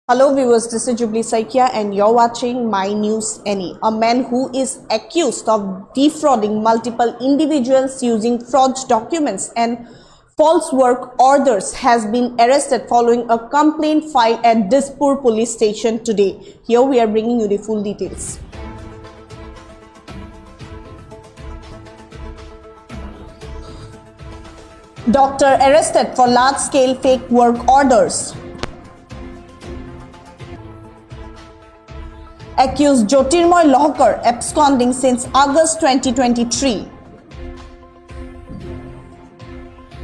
Hello viewers, this is Jubilee Saikia and you're watching My News Any. A man who is accused of defrauding multiple individuals using forged documents and false work orders has been arrested following a complaint filed at Dispur police station today. Here we are bringing you the full details. Doctor arrested for large-scale fake work orders. Accused Jyotirmoy Lohkar absconding since August 2023.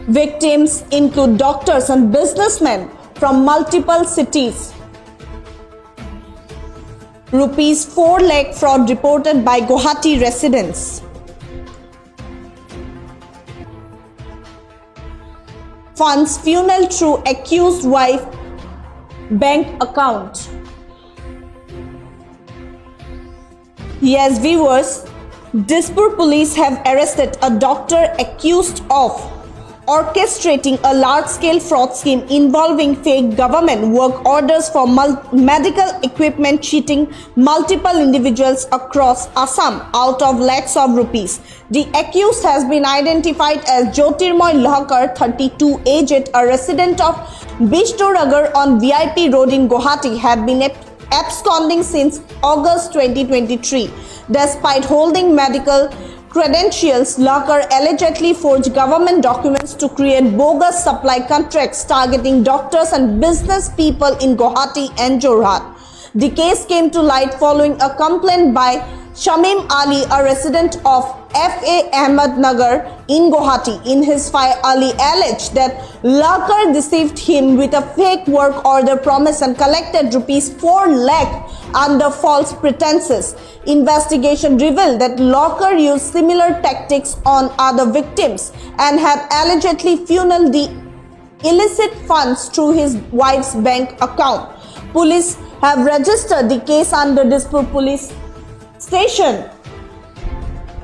Victims include doctors and businessmen from multiple cities. Rupees 4 lakh fraud reported by Guwahati residents. Funds funneled through accused wife bank account. Yes, viewers, Dispur police have arrested a doctor accused of orchestrating a large-scale fraud scheme involving fake government work orders for medical equipment, cheating multiple individuals across Assam out of lakhs of rupees. The accused has been identified as Jyotirmoy Lohkar, 32, aged, a resident of Bishnuragar on VIP Road in Guwahati, had been absconding since August 2023. Despite holding medical credentials, Lohkar allegedly forged government documents to create bogus supply contracts targeting doctors and business people in Guwahati and Jorhat. The case came to light following a complaint by Shamim Ali, a resident of F.A. Ahmednagar in Guwahati. In his file, Ali alleged that Lohkar deceived him with a fake work order promise and collected rupees 4 lakh under false pretenses. Investigation revealed that Lohkar used similar tactics on other victims and had allegedly funneled the illicit funds through his wife's bank account. Police have registered the case under Dispur police station.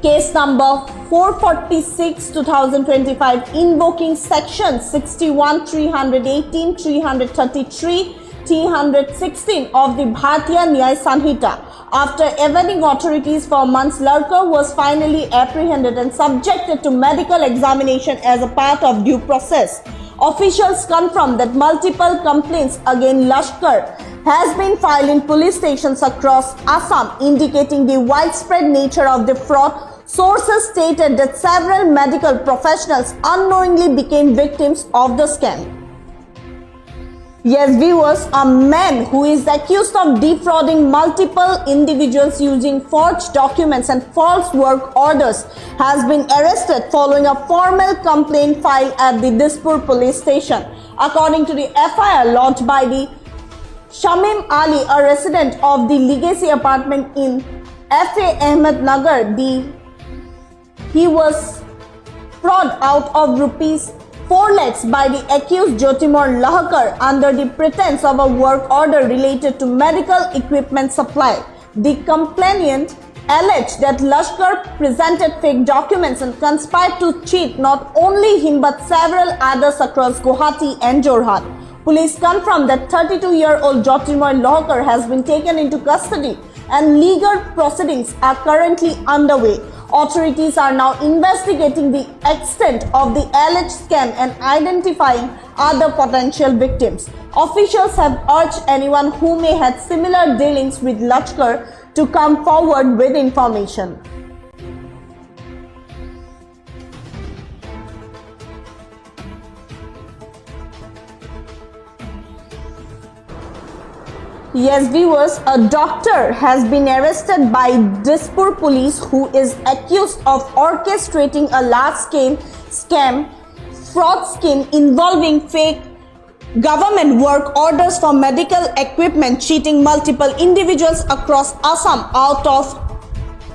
Case number 446/2025, invoking section 61, 318, 333, 316 of the Bharatiya Nyaya Sanhita. After evading authorities for months, Lohkar was finally apprehended and subjected to medical examination as a part of due process. Officials confirmed that multiple complaints against Lohkar has been filed in police stations across Assam, indicating the widespread nature of the fraud. Sources stated that several medical professionals unknowingly became victims of the scam. Yes, viewers, a man who is accused of defrauding multiple individuals using forged documents and false work orders has been arrested following a formal complaint filed at the Dispur police station. According to the FIR lodged by the Shamim Ali, a resident of the Legacy apartment in F.A. Ahmednagar, he was fraud out of rupees 4 lakhs by the accused Jyotirmoy Lohkar under the pretense of a work order related to medical equipment supply. The complainant alleged that Lohkar presented fake documents and conspired to cheat not only him but several others across Guwahati and Jorhat. Police confirmed that 32-year-old Jyotirmoy Lohkar has been taken into custody and legal proceedings are currently underway. Authorities are now investigating the extent of the alleged scam and identifying other potential victims. Officials have urged anyone who may have similar dealings with Lohkar to come forward with information. Yes, viewers, a doctor has been arrested by Dispur police who is accused of orchestrating a large-scale fraud scheme involving fake government work orders for medical equipment, cheating multiple individuals across Assam out of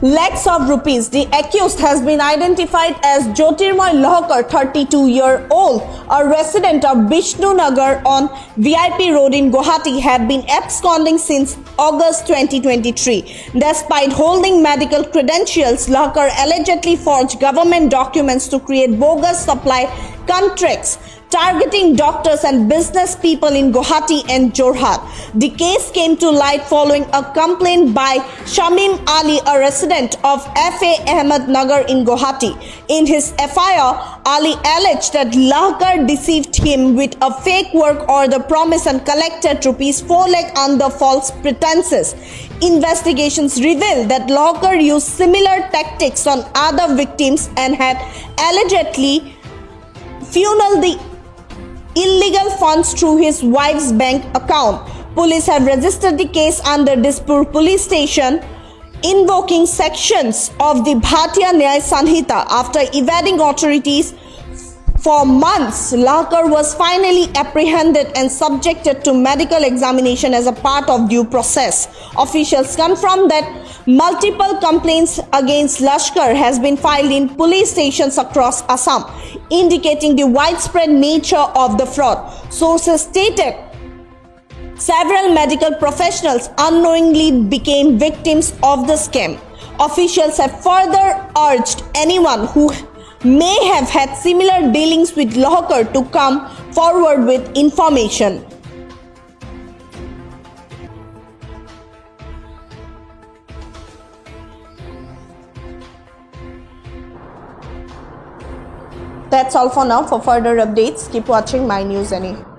lakhs of rupees. The accused has been identified as Jyotirmoy Lohkar, 32-year-old, a resident of Bishnuragar on VIP Road in Guwahati, had been absconding since August 2023. Despite holding medical credentials, Lohkar allegedly forged government documents to create bogus supply contracts targeting doctors and business people in Guwahati and Jorhat. The case came to light following a complaint by Shamim Ali, a resident of F.A. Ahmed Nagar in Guwahati. In his FIR, Ali alleged that Lahkar deceived him with a fake work order promise and collected rupees 4 lakh under false pretenses. Investigations revealed that Lahkar used similar tactics on other victims and had allegedly funneled the illegal funds through his wife's bank account. Police have registered the case under Dispur Police Station, invoking sections of the Bhatia Nyay Sanhita. After evading authorities for months, Lahkar was finally apprehended and subjected to medical examination as a part of due process. Officials confirmed that multiple complaints against Lashkar has been filed in police stations across Assam, indicating the widespread nature of the fraud. Sources stated several medical professionals unknowingly became victims of the scam. Officials have further urged anyone who may have had similar dealings with Lahkar to come forward with information. That's all for now. For further updates, keep watching My News NA.